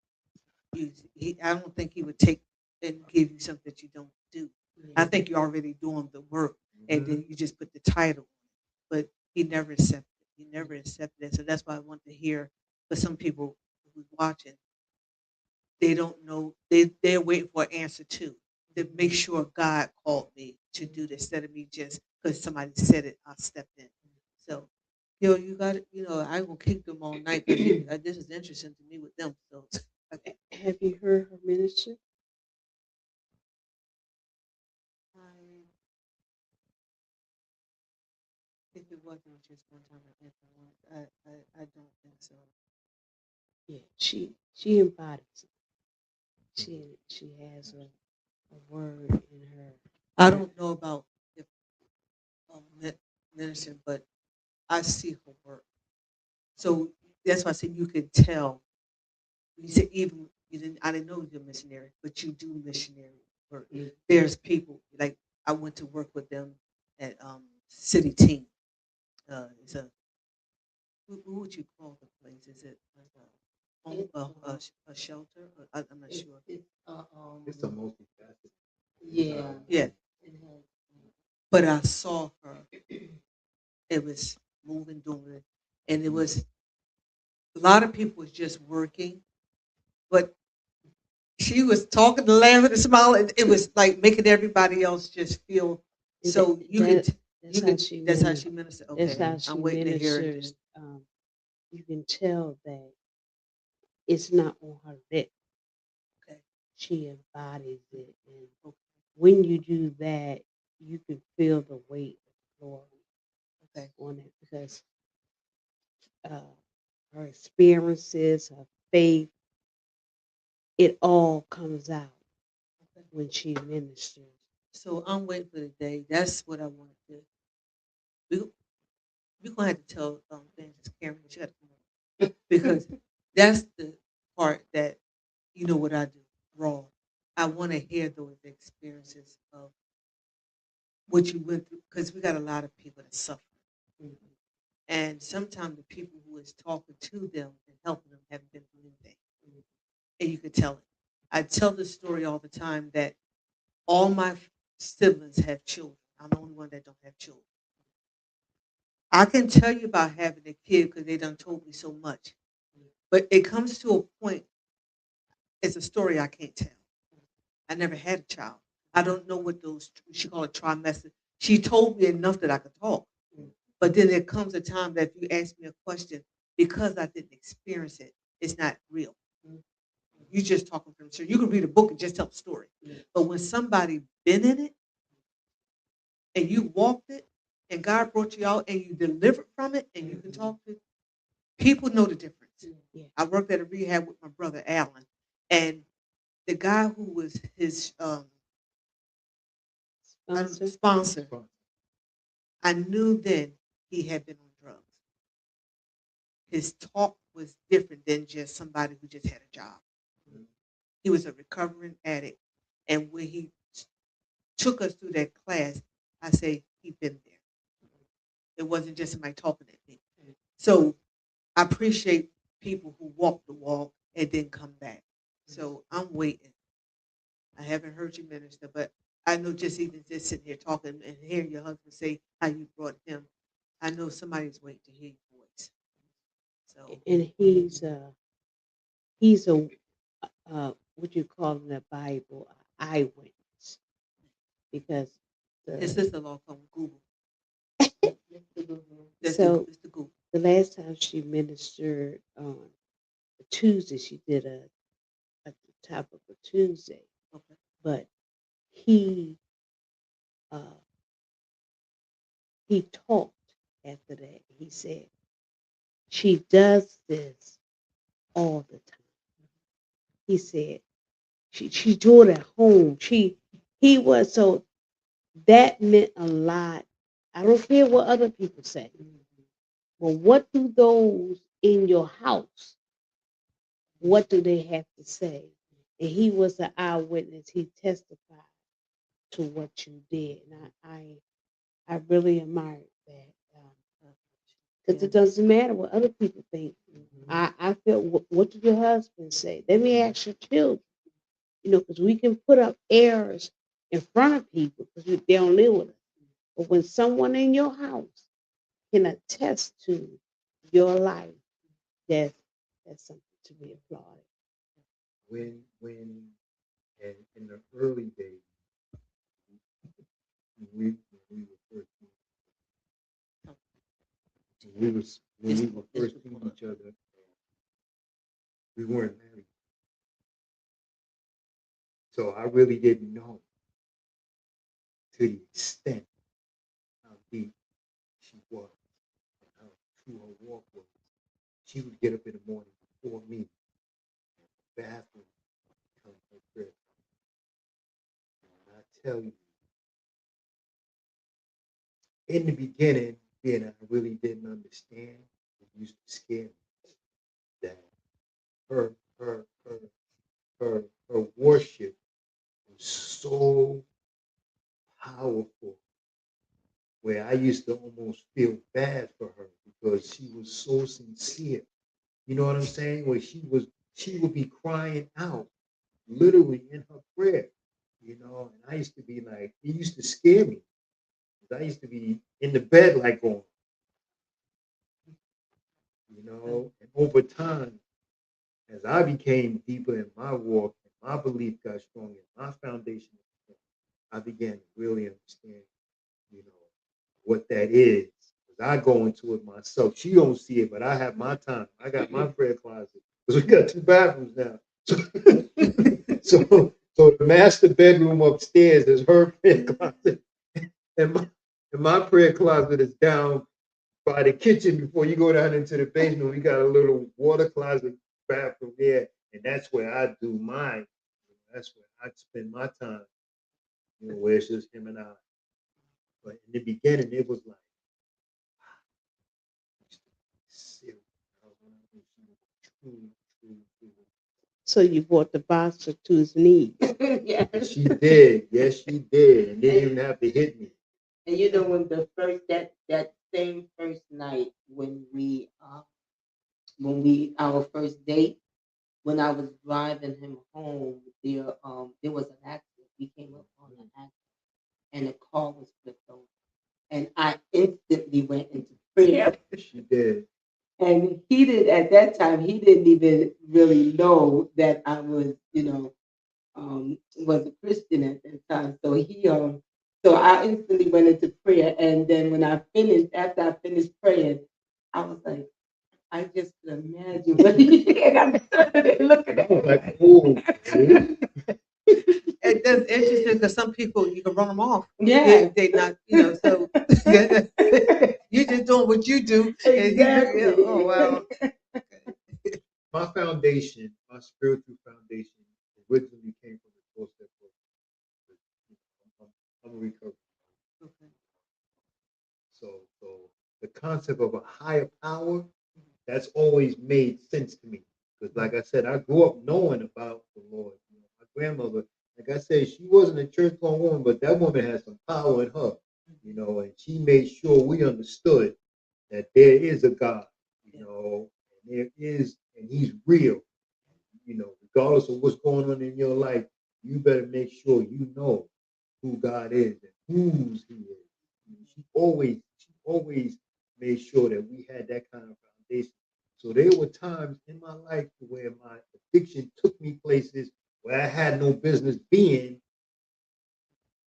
I don't think he would take and give you something that you don't do. I think you're already doing the work, and then you just put the title. But he never accepted. He never accepted it. So that's why I want to hear. For some people who's watching, they don't know. They're waiting for an answer too. To make sure God called me to do this instead of me just because somebody said it, I stepped in. So, you got it. I will kick them all night because this is interesting to me with them. So, okay. Have you heard her minister? I, if it wasn't just one time, I don't think so. Yeah, she embodies it. She has a word in her. I don't know about if minister, but I see her work. So that's why I said you can tell. You said even you didn't. I didn't know you're a missionary, but you do missionary work. There's people like I went to work with them at City Team. It's a what would you call the place? Is it like a home, a shelter? I'm not sure. It's a multifaceted. Yeah. Yeah, It has, but I saw her. It was moving, doing it, and it was a lot of people was just working, but she was talking and laughing and smiling. It was like making everybody else just feel. So you could, That's you how could. she That's how ministered. she ministered. That's Okay, how she I'm waiting to hear it. ministers. You can tell that it's not on her lip. Okay, She embodies it, and when you do that, you can feel the weight of the glory okay, on it because uh, her experiences, her faith, it all comes out okay. when she ministers. So I'm waiting for the day. That's what I want to do. We, we're gonna have to tell Evangelist Karen that you got to come on because that's the part that what I do raw. I want to hear those experiences of what you went through because we got a lot of people that suffer. And sometimes the people who is talking to them and helping them haven't been through anything. And you can tell it. I tell this story all the time that all my siblings have children. I'm the only one that don't have children. I can tell you about having a kid because they done told me so much. But it comes to a point, it's a story I can't tell. I never had a child. I don't know what those, she called it trimester. She told me enough that I could talk. But then there comes a time that if you ask me a question, because I didn't experience it, it's not real. You just talking from sure. You can read a book and just tell a story. But when somebody been in it and you walked it and God brought you out and you delivered from it and you can talk to people know the difference. Yeah. I worked at a rehab with my brother Alan, and the guy who was his sponsor, I knew then he had been on drugs. His talk was different than just somebody who just had a job. He was a recovering addict. And when he took us through that class, I say, he'd been there. It wasn't just somebody talking at me. So I appreciate people who walk the walk and then come back. So I'm waiting. I haven't heard you minister, but I know just even just sitting here talking and hearing your husband say how you brought him, I know somebody's waiting to hear your voice. So And he's a what you call in the Bible eyewitness because his the sister-in-law called Google. so It's the Google. the last time she ministered on a Tuesday, she did at the top of a Tuesday, Okay. but he uh, he talked after that. He said she does this all the time. He said she do it at home. He was so that meant a lot. I don't care what other people say. But what do those in your house, what do they have to say? And he was an eyewitness. He testified to what you did. And I really admired that. Because it doesn't matter what other people think. I feel, what did your husband say? Let me ask your children. Because we can put up errors in front of people because they don't live with us. But when someone in your house can attest to your life, that's something to be applauded. When and in the early days, when we were first meeting each other, we weren't married. So I really didn't know to the extent how deep she was and how true her walk was. She would get up in the morning before me, and the bathroom come her prayer. And I tell you, in the beginning, I really didn't understand. It used to scare me that her her her her worship was so powerful, where I used to almost feel bad for her because she was so sincere. You know what I'm saying? Where she would be crying out literally in her prayer, and I used to be like, it used to scare me. 'Cause I used to be in the bed like going, and over time, as I became deeper in my walk and my belief got stronger, my foundation, I began to really understand, what that is. Because I go into it myself. She don't see it, but I have my time. I got my prayer closet. Because we got 2 bathrooms now. So the master bedroom upstairs is her prayer closet. And my prayer closet is down by the kitchen before you go down into the basement. We got a little water closet bathroom there. And that's where I do mine. That's where I spend my time, where it's just him and I. But in the beginning, it was like, serious. Truly, truly, truly. So you brought the boxer to his knees. Yes. She did. Yes, she did. And didn't even have to hit me. And when the first that same first night when we our first date, when I was driving him home, there was an accident. We came up on an accident and the car was flipped over. And I instantly went into prayer. She did. And he did at that time, he didn't even really know that I was, was a Christian at that time. So I instantly went into prayer. And then after I finished praying, I was like, I just could imagine what he and I'm looking at Like, oh, And that's interesting because some people you can run them off. Yeah. They not, so you're just doing what you do. And Exactly. oh wow. my foundation, my spiritual foundation, originally came from the 12-step program. I'm a recovery. Okay. So the concept of a higher power, that's always made sense to me. Because like I said, I grew up knowing about the Lord. My grandmother, like I said, she wasn't a church going woman, but that woman had some power in her, and she made sure we understood that there is a God, and there is, and he's real. Regardless of what's going on in your life, you better make sure you know who God is and whose he is. She always made sure that we had that kind of foundation. So there were times in my life where my addiction took me places where I had no business being.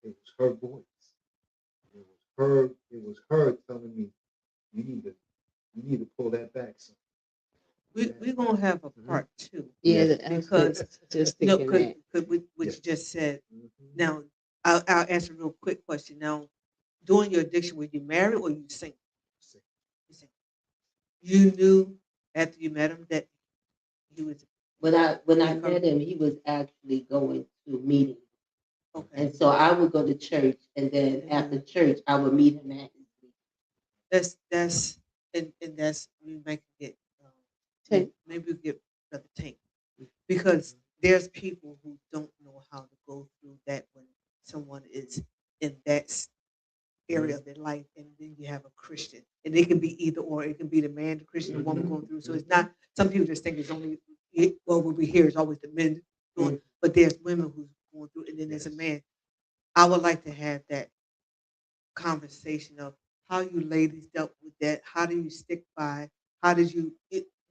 It was her voice. It was her telling me, you need to pull that back, son. We're gonna have a part 2 Yeah, because just thinking that. could what Yes. you just said. Mhm. Now I'll answer a real quick question. Now, during your addiction, were you married or you single? You single. You knew after you met him that he was When I recovered? met him, he was actually going to meetings. Okay. And so I would go to church, and then after church, I would meet him at his meeting. that's and that's we might get Tank. maybe we get another tank because there's people who don't know how to go through that when someone is in that area of their life, and then you have a Christian, and it can be either or. It can be the man, the Christian, the woman going through. So it's not. Some people just think it's only well, what we hear is always the men doing, but there's women who's going through, and then there's a man. I would like to have that conversation of how you ladies dealt with that. How do you stick by? How did you?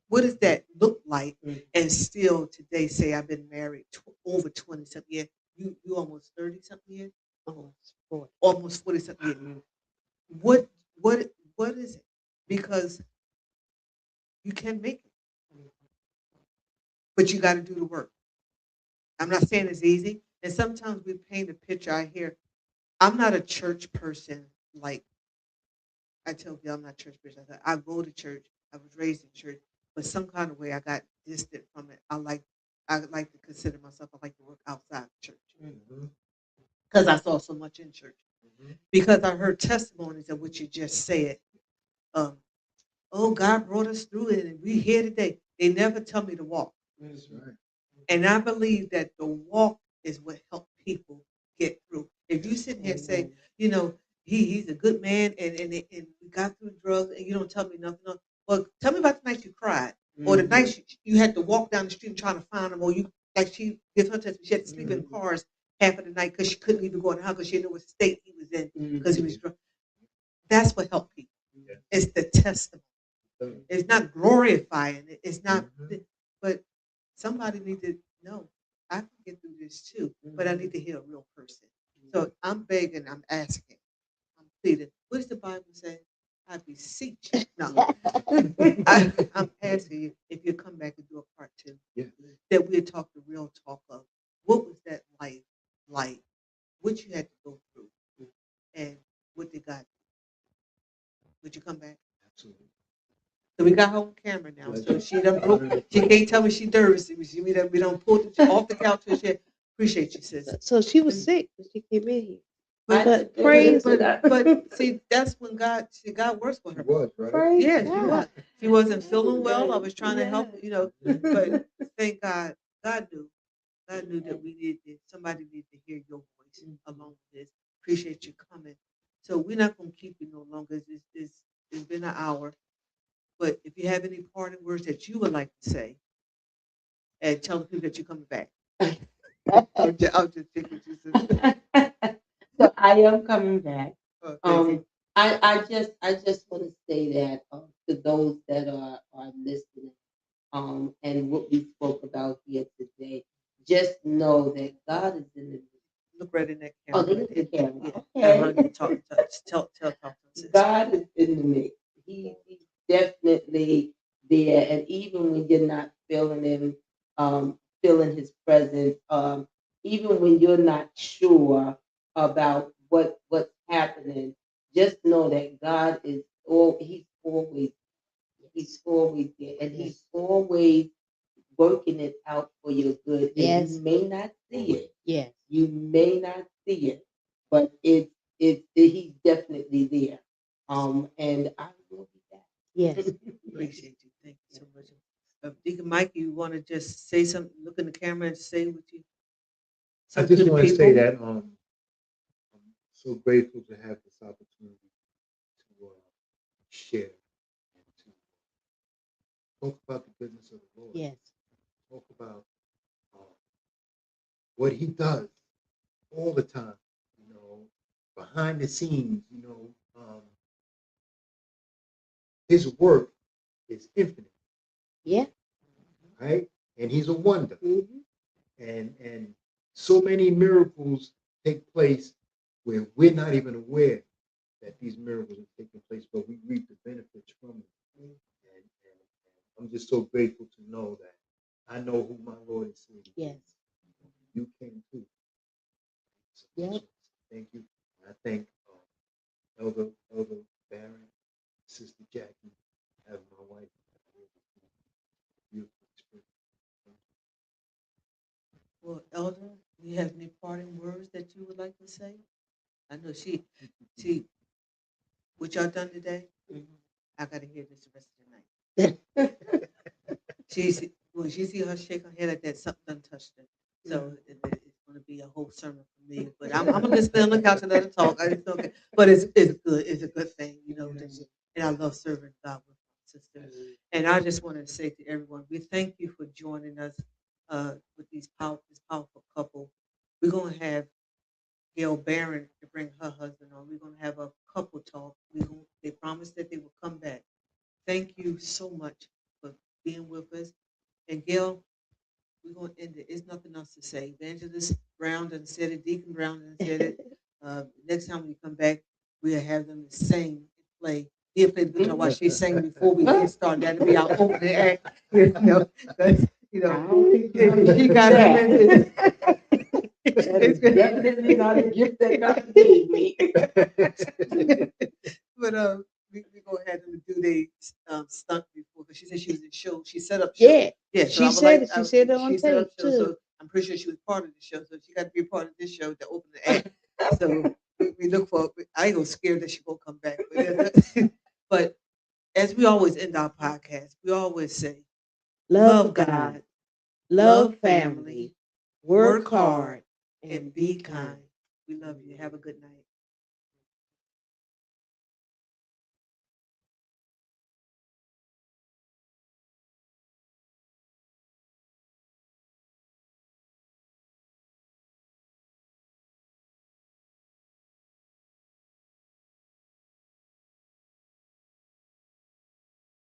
What does that look like? And still today, say I've been married over 20 something years. You almost 30 something years. Almost 40. Almost 40 something years. What what is it? Because you can make it, but you got to do the work. I'm not saying it's easy, and sometimes we paint a picture. I hear I'm not a church person. Like I tell you, I'm not a church person. I go to church. I was raised in church, but some kind of way I got distant from it. I like to consider myself. I like to work outside the church because I saw so much in church. Because I heard testimonies of what you just said. Um, oh, God brought us through it, and we here today. They never tell me to walk. That's right. And I believe that the walk is what helped people get through. If you sit here and say, you know, he's a good man and we got through drugs and you don't tell me nothing else. Well, tell me about the night you cried or the night you had to walk down the street trying to find him, or you like she gives her testimony, she had to sleep in cars half of the night because she couldn't even go in the house because she didn't know what state he was in because he was drunk. That's what helped people. It's the testimony. It's not glorifying it. It's not, but somebody need to know I can get through this too, but I need to hear a real person. So I'm begging, I'm asking, I'm pleading. What does the Bible say? I beseech you. No, I'm asking you if you come back and do a part two, that we'll talk the real talk of what was that life like, what you had to go through, and what did God do? Would you come back? Absolutely. So we got her on camera now. So she done broke. She can't tell me she nervous. We done pulled it off the couch and shit. Appreciate you, sis. So she was sick when she came in here. But praise but see, that's when God works for She her. was, right? Praise Yeah, she God. was. She wasn't feeling well. I was trying to help her, but thank God, God knew. God knew that we needed somebody needed to hear your voice along with this. Appreciate you coming. So we're not gonna keep you no longer. It's been an hour. But if you have any parting words that you would like to say, and tell the people that you're coming back. I'll just pick with you, sister. So I am coming back. Oh, thank you. I just want to say that to those that are listening, and what we spoke about here today, just know that God is in the. Look right in that Oh, camera. they look at the camera. Yeah. Okay. Talk to us. God is in the mix. He's definitely there, and even when you're not feeling him, feeling his presence, even when you're not sure about what's happening, just know that God is he's always there, and he's always working it out for your good. And Yes. you may not see it. Yes. You may not see it, but he's definitely there. And I will be back. Yes. Appreciate you. Thank you so much. Deacon Mike, you want to just say something, look in the camera and say what you I something just to the want to say people? that I'm so grateful to have this opportunity to share and to talk about the goodness of the Lord. Yes. Talk about uh, what He does all the time, behind the scenes. His work is infinite, Yeah. right? And He's a wonder. Mm-hmm. And so many miracles take place where we're not even aware that these miracles are taking place, but we reap the benefits from it. And I'm just so grateful to know that I know who my Lord and Savior is. Yes. You can too. So Yep. thank you. And I thank Elder Barron, Sister Jackie, as my wife. Beautiful experience. Well, Elder, do you have any parting words that you would like to say? I know she What y'all done today? Mhm. I gotta hear this the rest of the night. When she see her shake her head like that, something done touched her. So it's gonna be a whole sermon for me. But I'm gonna listen on the couch and let her talk. It's okay. But it's good. It's a good thing, you know. And I love serving God with my sisters. And I just want to say to everyone, we thank you for joining us with this powerful couple. We're gonna have Gail Barron to bring her husband on. We're gonna have a couple talk. They promised that they will come back. Thank you so much for being with us. And Gail, we're going to end it. There's nothing else to say. Evangelist Brown done said it. Deacon Brown done said it. Next time we come back, we'll have them sing and play. He'll play the guitar while she sang before we get started. That'll be our opening act. You know, 'cause, you I know, don't think you if she got that. That is definitely not a gift that God gave me. but we gonna have them do the stunt before because she said she was in show. She set up show. Yeah. Yeah, so I She would said like it. She said it on she set up tape show. too. So I'm pretty sure she was part of the show. So she got to be part of this show to open the act. So we look for. I ain't gonna scare that she won't come back. But as we always end our podcast, we always say, Love God, love family, work work hard, hard, and and be be kind. kind. We love you. Have a good night.